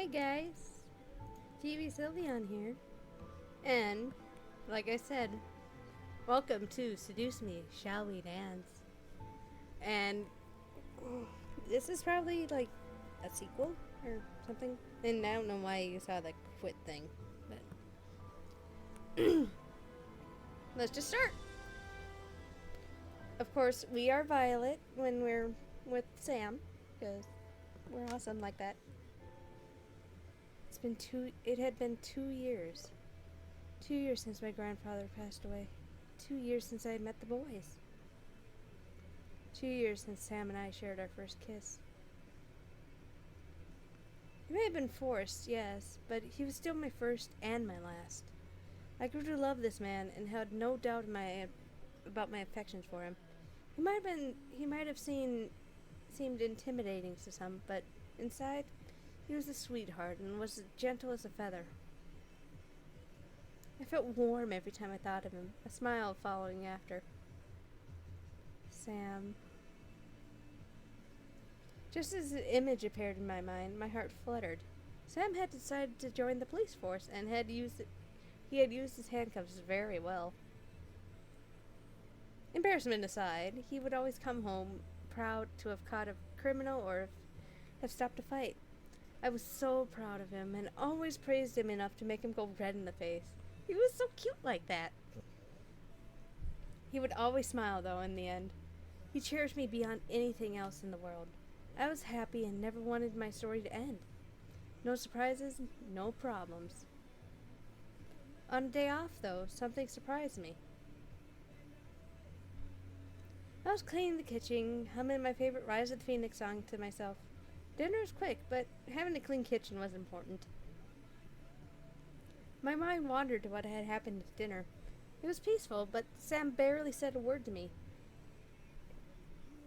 Hey guys, KiwiSylveon here, and like I said, welcome to Seduce Me, Shall We Dance? And this is probably like a sequel or something. And I don't know why you saw the quit thing, but let's just start. Of course, we are Violet when we're with Sam, because we're awesome like that. It had been 2 years. 2 years since my grandfather passed away. 2 years since I met the boys. 2 years since Sam and I shared our first kiss. It may have been forced, yes, but he was still my first and my last. I grew to love this man and had no doubt about my affections for him. He might have seemed intimidating to some, but inside, he was a sweetheart and was as gentle as a feather. I felt warm every time I thought of him, a smile following after. Sam. Just as the image appeared in my mind, my heart fluttered. Sam had decided to join the police force and he had used his handcuffs very well. Embarrassment aside, he would always come home proud to have caught a criminal or have stopped a fight. I was so proud of him and always praised him enough to make him go red in the face. He was so cute like that. He would always smile, though, in the end. He cherished me beyond anything else in the world. I was happy and never wanted my story to end. No surprises, no problems. On a day off, though, something surprised me. I was cleaning the kitchen, humming my favorite Rise of the Phoenix song to myself. Dinner was quick, but having a clean kitchen was important. My mind wandered to what had happened at dinner. It was peaceful, but Sam barely said a word to me.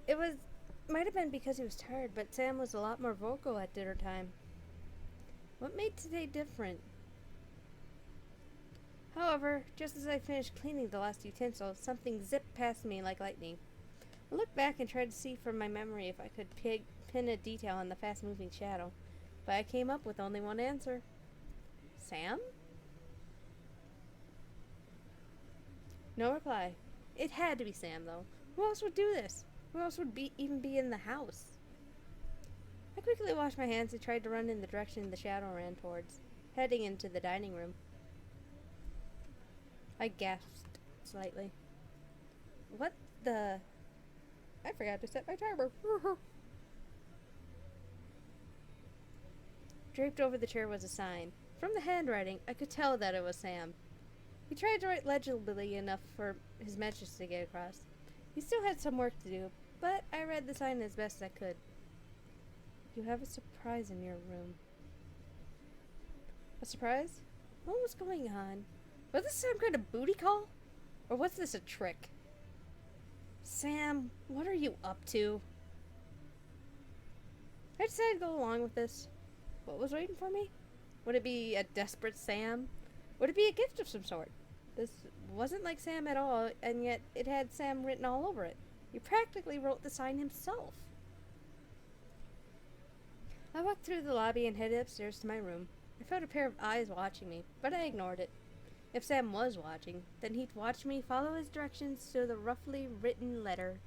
Might have been because he was tired, but Sam was a lot more vocal at dinner time. What made today different? However, just as I finished cleaning the last utensil, something zipped past me like lightning. I looked back and tried to see from my memory if I could pin a detail on the fast-moving shadow, but I came up with only one answer. Sam? No reply. It had to be Sam, though. Who else would do this? Who else would even be in the house? I quickly washed my hands and tried to run in the direction the shadow ran towards, heading into the dining room. I gasped slightly. What the... I forgot to set my timer. Draped over the chair was a sign. From the handwriting, I could tell that it was Sam. He tried to write legibly enough for his message to get across. He still had some work to do, but I read the sign as best I could. You have a surprise in your room. A surprise? What was going on? Was this some kind of booty call? Or was this a trick? Sam, what are you up to? I decided to go along with this. What was waiting for me? Would it be a desperate Sam? Would it be a gift of some sort? This wasn't like Sam at all, and yet it had Sam written all over it. He practically wrote the sign himself. I walked through the lobby and headed upstairs to my room. I felt a pair of eyes watching me, but I ignored it. If Sam was watching, then he'd watch me follow his directions to the roughly written letter.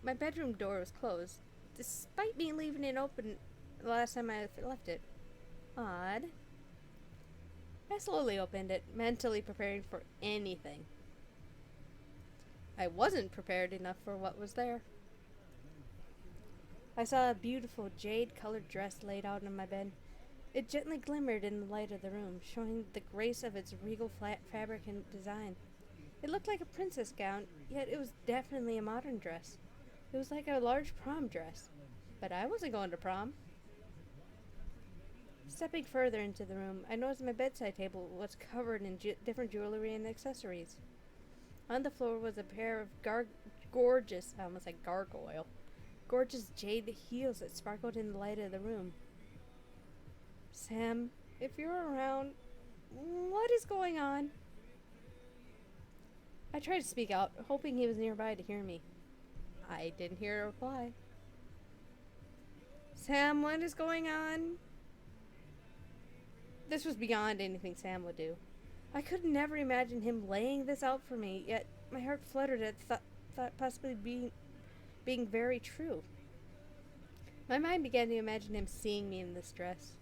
My bedroom door was closed, despite me leaving it open the last time I left it. Odd. I slowly opened it, mentally preparing for anything. I wasn't prepared enough for what was there. I saw a beautiful jade-colored dress laid out on my bed. It gently glimmered in the light of the room, showing the grace of its regal flat fabric and design. It looked like a princess gown, yet it was definitely a modern dress. It was like a large prom dress, but I wasn't going to prom. Stepping further into the room, I noticed my bedside table was covered in different jewelry and accessories. On the floor was a pair of gorgeous, I almost said gargoyle, gorgeous jade heels that sparkled in the light of the room. Sam, if you're around, what is going on? I tried to speak out, hoping he was nearby to hear me. I didn't hear a reply. Sam, what is going on? This was beyond anything Sam would do. I could never imagine him laying this out for me, yet my heart fluttered at thought possibly being very true. My mind began to imagine him seeing me in this dress.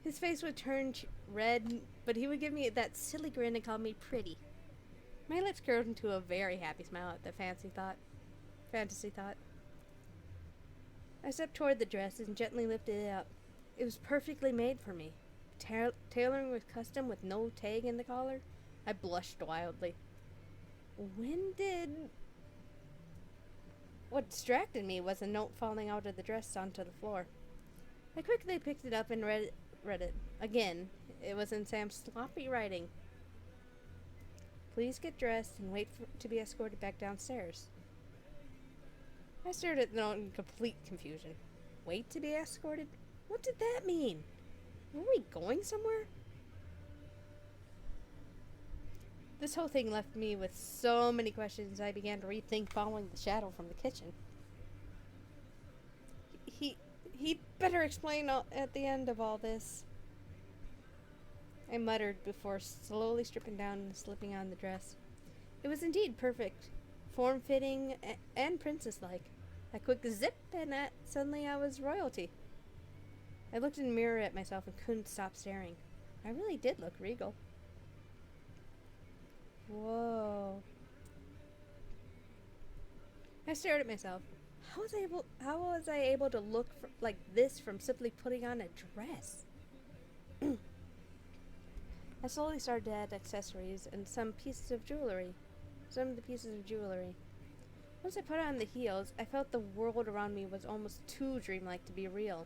His face would turn red, but he would give me that silly grin and call me pretty. My lips curled into a very happy smile at the fantasy thought. I stepped toward the dress and gently lifted it up. It was perfectly made for me. Tailoring with custom with no tag in the collar. I blushed wildly. What distracted me was a note falling out of the dress onto the floor. I quickly picked it up and read it. Again, it was in Sam's sloppy writing. Please get dressed and wait to be escorted back downstairs. I stared at the note in complete confusion. Wait to be escorted? What did that mean? Were we going somewhere? This whole thing left me with so many questions I began to rethink following the shadow from the kitchen. He'd better explain at the end of all this. I muttered before slowly stripping down and slipping on the dress. It was indeed perfect, form-fitting and princess-like. A quick zip and suddenly I was royalty. I looked in the mirror at myself and couldn't stop staring. I really did look regal. Whoa. I stared at myself. How was I able to look like this from simply putting on a dress? I slowly started to add accessories and some of the pieces of jewelry. Once I put on the heels, I felt the world around me was almost too dreamlike to be real.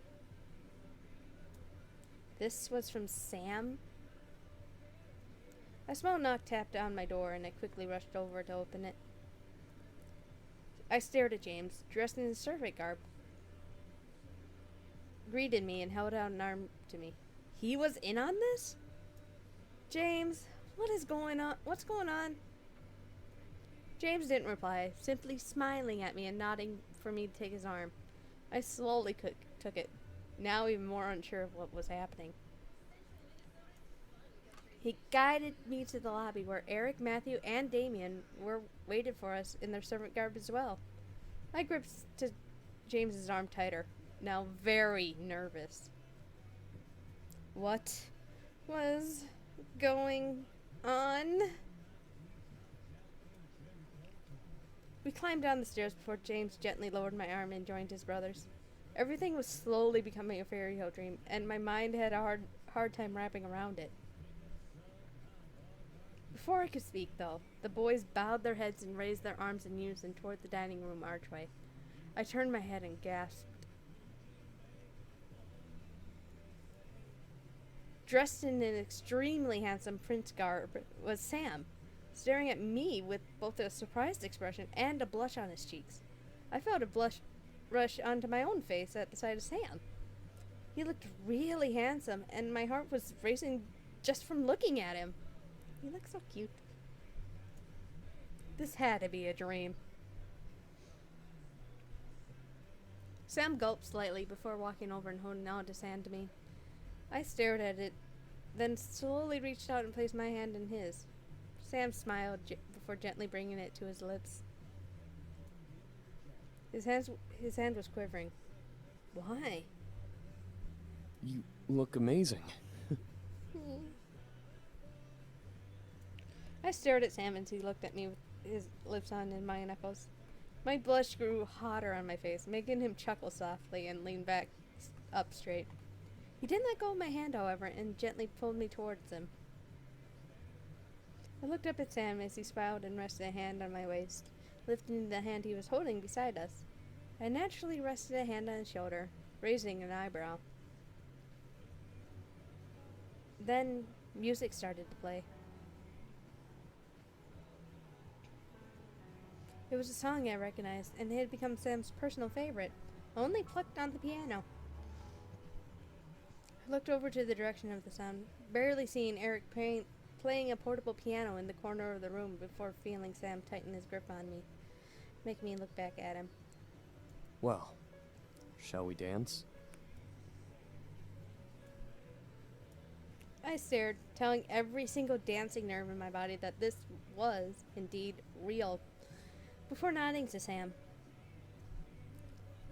This was from Sam? A small knock tapped on my door, and I quickly rushed over to open it. I stared at James, dressed in his servant garb. Greeted me and held out an arm to me. He was in on this? James, what's going on? James didn't reply, simply smiling at me and nodding for me to take his arm. I slowly took it, now even more unsure of what was happening. He guided me to the lobby where Eric, Matthew, and Damien waited for us in their servant garb as well. I gripped to James's arm tighter, now very nervous. What was going on? We climbed down the stairs before James gently lowered my arm and joined his brothers. Everything was slowly becoming a fairy tale dream, and my mind had a hard time wrapping around it. Before I could speak, though, the boys bowed their heads and raised their arms in unison toward the dining room archway. I turned my head and gasped. Dressed in an extremely handsome prince garb was Sam, staring at me with both a surprised expression and a blush on his cheeks. I felt a blush rush onto my own face at the sight of Sam. He looked really handsome, and my heart was racing just from looking at him. He looked so cute. This had to be a dream. Sam gulped slightly before walking over and holding out his hand to me. I stared at it, then slowly reached out and placed my hand in his. Sam smiled before gently bringing it to his lips. His hand was quivering. Why? You look amazing. I stared at Sam as he looked at me with his lips on and my knuckles. My blush grew hotter on my face, making him chuckle softly and lean back up straight. He didn't let go of my hand, however, and gently pulled me towards him. I looked up at Sam as he smiled and rested a hand on my waist, lifting the hand he was holding beside us. I naturally rested a hand on his shoulder, raising an eyebrow. Then music started to play. It was a song I recognized, and it had become Sam's personal favorite, only plucked on the piano. I looked over to the direction of the sound, barely seeing Eric playing a portable piano in the corner of the room before feeling Sam tighten his grip on me, making me look back at him. Well, Shall we dance? I stared, telling every single dancing nerve in my body that this was, indeed, real, before nodding to Sam.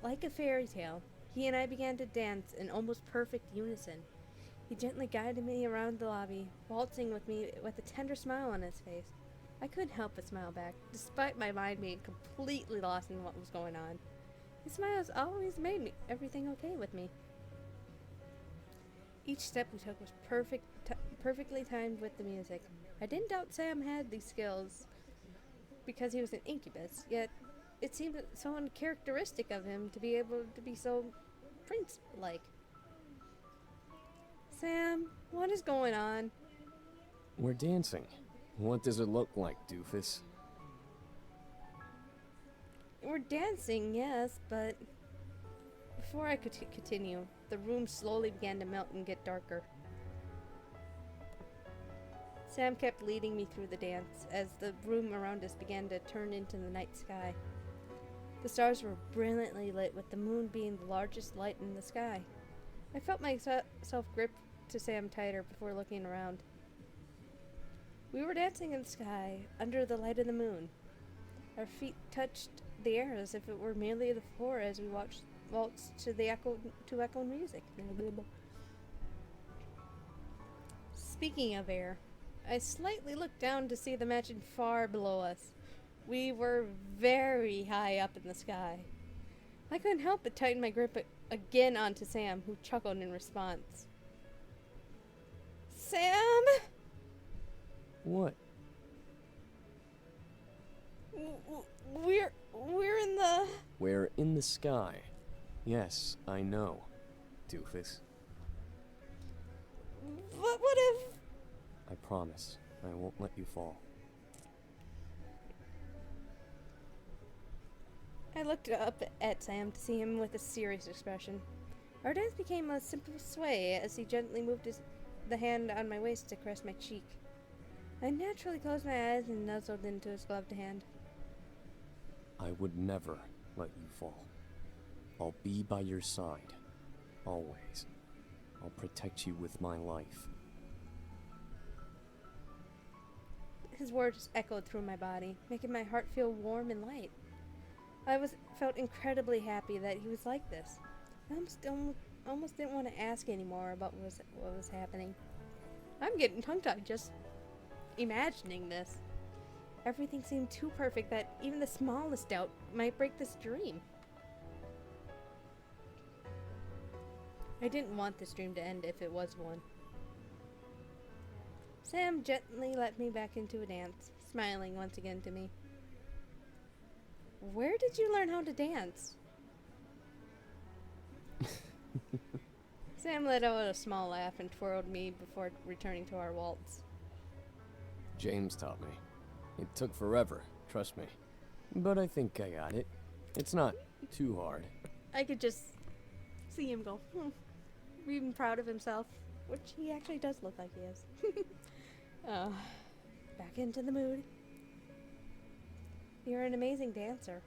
Like a fairy tale, he and I began to dance in almost perfect unison. He gently guided me around the lobby, waltzing with me with a tender smile on his face. I couldn't help but smile back, despite my mind being completely lost in what was going on. His smiles always made everything okay with me. Each step we took was perfectly timed with the music. I didn't doubt Sam had these skills because he was an incubus, yet it seemed so uncharacteristic of him to be able to be so prince-like. Sam, what is going on? We're dancing. What does it look like, doofus? We're dancing, yes, but before I could continue, the room slowly began to melt and get darker. Sam kept leading me through the dance as the room around us began to turn into the night sky. The stars were brilliantly lit, with the moon being the largest light in the sky. I felt myself grip to Sam tighter before looking around. We were dancing in the sky, under the light of the moon. Our feet touched the air as if it were merely the floor as we waltzed to the echo music. Speaking of air, I slightly looked down to see the mansion far below us. We were very high up in the sky. I couldn't help but tighten my grip again onto Sam, who chuckled in response. Sam? What? We're in the... We're in the sky. Yes, I know, doofus. But what if... I promise, I won't let you fall. I looked up at Sam to see him with a serious expression. Our dance became a simple sway as he gently moved the hand on my waist to caress my cheek. I naturally closed my eyes and nuzzled into his gloved hand. I would never let you fall. I'll be by your side. Always. I'll protect you with my life. His words echoed through my body, making my heart feel warm and light. Felt incredibly happy that he was like this. I almost didn't want to ask anymore about what was happening. I'm getting tongue-tied just imagining this. Everything seemed too perfect that even the smallest doubt might break this dream. I didn't want this dream to end if it was one. Sam gently let me back into a dance, smiling once again to me. Where did you learn how to dance? Sam let out a small laugh and twirled me before returning to our waltz. James taught me. It took forever, trust me. But I think I got it. It's not too hard. I could just see him go, being proud of himself, which he actually does look like he is. Back into the mood. You're an amazing dancer.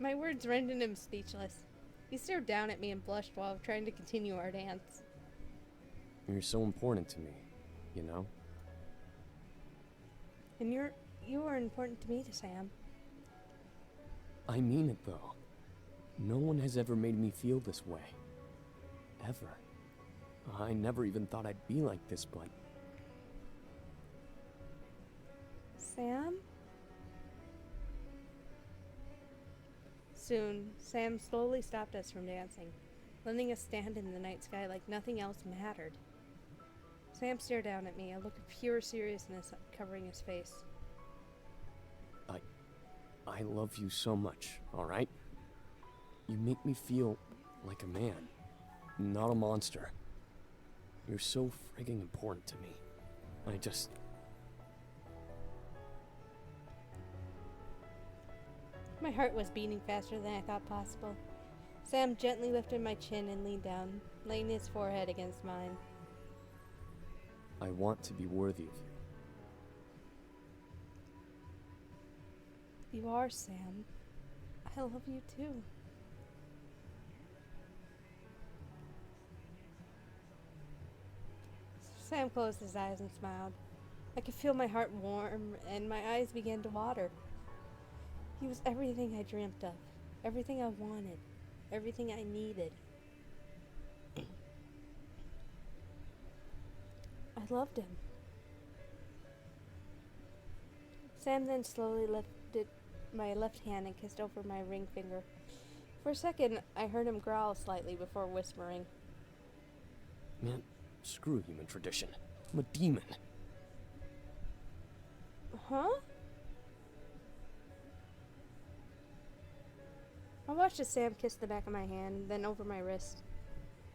My words rendered him speechless. He stared down at me and blushed while trying to continue our dance. You're so important to me, you know? And you are important to me, Sam. I mean it, though. No one has ever made me feel this way. Ever. I never even thought I'd be like this, but... Sam? Soon, Sam slowly stopped us from dancing, letting us stand in the night sky like nothing else mattered. Sam stared down at me, a look of pure seriousness covering his face. I love you so much, alright? You make me feel like a man, not a monster. You're so frigging important to me. My heart was beating faster than I thought possible. Sam gently lifted my chin and leaned down, laying his forehead against mine. I want to be worthy of you. You are, Sam. I love you too. Sam closed his eyes and smiled. I could feel my heart warm and my eyes began to water. He was everything I dreamt of, everything I wanted, everything I needed. I loved him. Sam then slowly lifted my left hand and kissed over my ring finger. For a second, I heard him growl slightly before whispering. Man, screw human tradition. I'm a demon. Huh? I watched as Sam kissed the back of my hand, then over my wrist.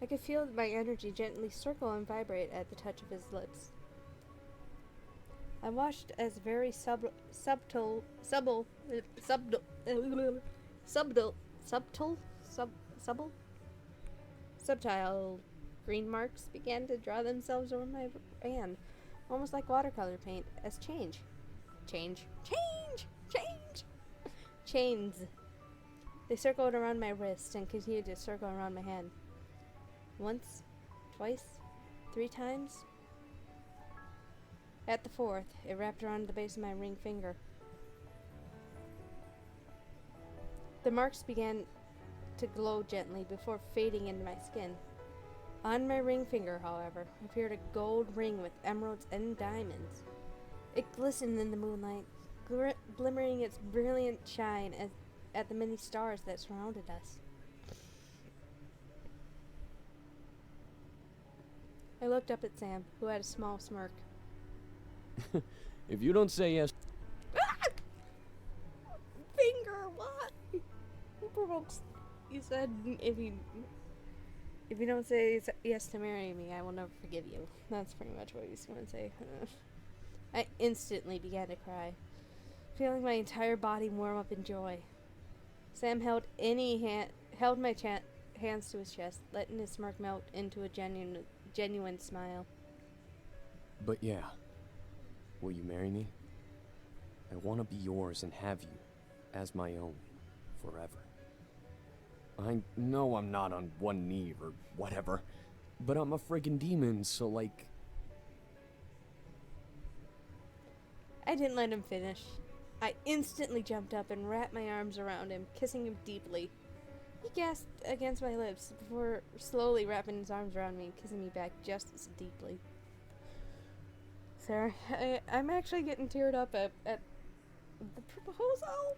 I could feel my energy gently circle and vibrate at the touch of his lips. I watched as very subtle green marks began to draw themselves over my hand, almost like watercolor paint, as chains. They circled around my wrist and continued to circle around my hand. Once, twice, 3 times. At the 4th, it wrapped around the base of my ring finger. The marks began to glow gently before fading into my skin. On my ring finger, however, appeared a gold ring with emeralds and diamonds. It glistened in the moonlight, glimmering its brilliant shine at the many stars that surrounded us. I looked up at Sam, who had a small smirk. If you don't say yes... Finger, what? You said if you don't say yes to marry me, I will never forgive you. That's pretty much what he's going to say. I instantly began to cry, feeling my entire body warm up in joy. Sam held my hands to his chest, letting his smirk melt into a genuine smile. But yeah, will you marry me? I want to be yours and have you as my own forever. I know I'm not on one knee or whatever, but I'm a friggin' demon, so like... I didn't let him finish. I instantly jumped up and wrapped my arms around him, kissing him deeply. He gasped against my lips before slowly wrapping his arms around me and kissing me back just as deeply. Sir, I'm actually getting teared up at the proposal.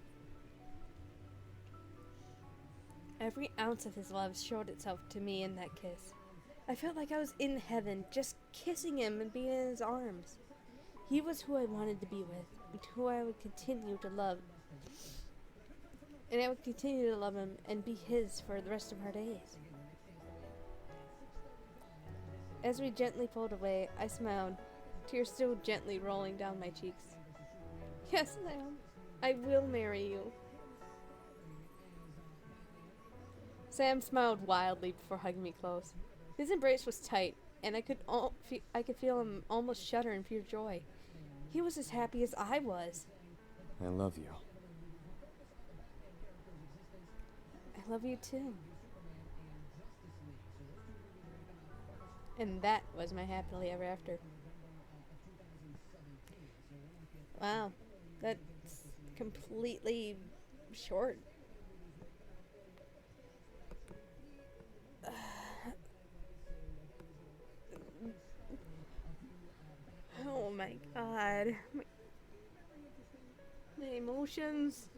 Every ounce of his love showed itself to me in that kiss. I felt like I was in heaven, just kissing him and being in his arms. He was who I wanted to be with, and who I would continue to love. And I would continue to love him and be his for the rest of our days. As we gently pulled away, I smiled, tears still gently rolling down my cheeks. Yes, Sam, I will marry you. Sam smiled wildly before hugging me close. His embrace was tight, and I could feel him almost shudder in pure joy. He was as happy as I was. I love you. I love you too. And that was my happily ever after. Wow, that's completely short. Oh my god. My emotions.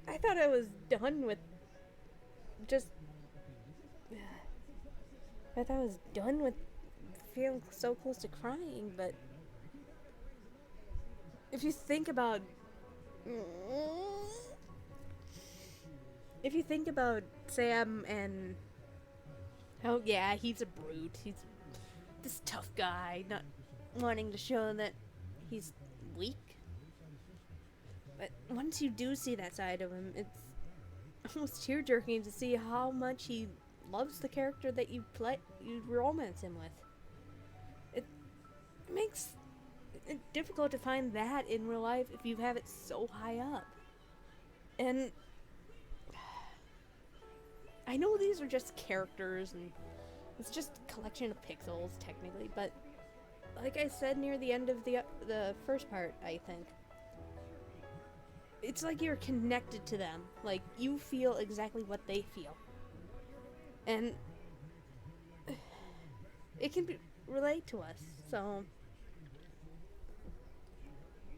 I thought I was done with I thought I was done with feeling so close to crying, but if you think about Sam and oh yeah, he's a brute. He's this tough guy, not wanting to show that he's weak. But once you do see that side of him, it's almost tear-jerking to see how much he loves the character that you romance him with. difficult to find that in real life if you have it so high up. And I know these are just characters and it's just a collection of pixels technically, but like I said near the end of the first part, I think, it's like you're connected to them. Like, you feel exactly what they feel. And it can relate to us, so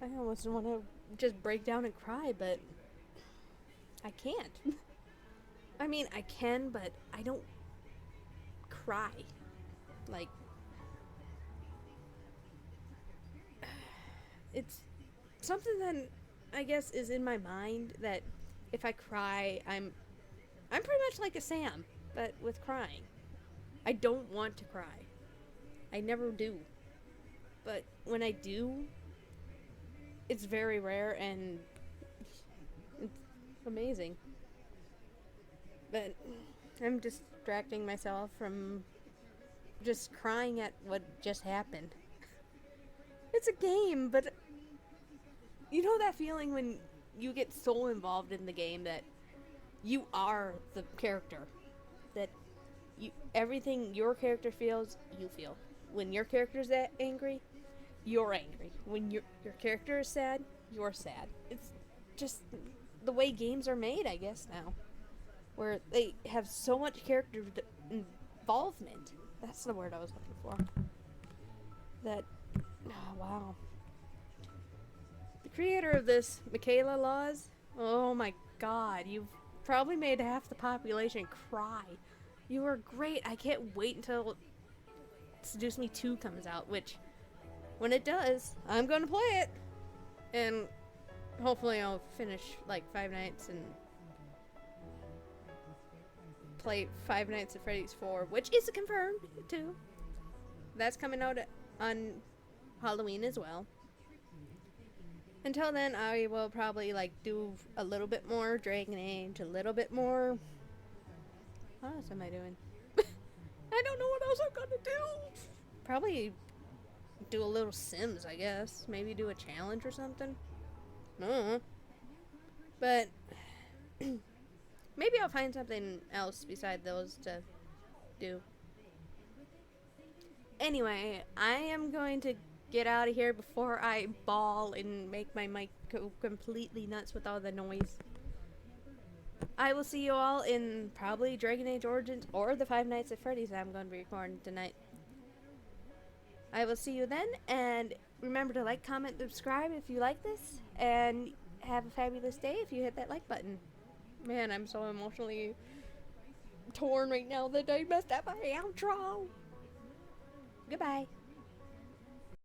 I almost want to just break down and cry, but I can't. I mean, I can, but I don't cry. Like, it's something that I guess is in my mind, that if I cry, I'm pretty much like a Sam, but with crying. I don't want to cry. I never do. But when I do, it's very rare and it's amazing. But I'm distracting myself from just crying at what just happened. It's a game, but you know that feeling when you get so involved in the game that you are the character, that everything your character feels, you feel. When your character's that angry, you're angry. When your character is sad, you're sad. It's just the way games are made, I guess, now, where they have so much character involvement. That's the word I was looking for. That, oh, wow. The creator of this, Michaela Laws, oh my god, you've probably made half the population cry. You are great. I can't wait until Seduce Me 2 comes out, which, when it does, I'm going to play it. And hopefully I'll finish, like, Five Nights and play Five Nights at Freddy's 4, which is confirmed, too. That's coming out on Halloween as well. Until then, I will probably, like, do a little bit more Dragon Age, a little bit more... What else am I doing? I don't know what else I'm gonna do! Probably do a little Sims, I guess. Maybe do a challenge or something. I don't know. But maybe I'll find something else beside those to do. Anyway, I am going to get out of here before I bawl and make my mic go completely nuts with all the noise. I will see you all in probably Dragon Age Origins or the Five Nights at Freddy's that I'm going to be recording tonight. I will see you then, and remember to like, comment, subscribe if you like this, and have a fabulous day if you hit that like button. Man, I'm so emotionally torn right now that I messed up my outro. Goodbye.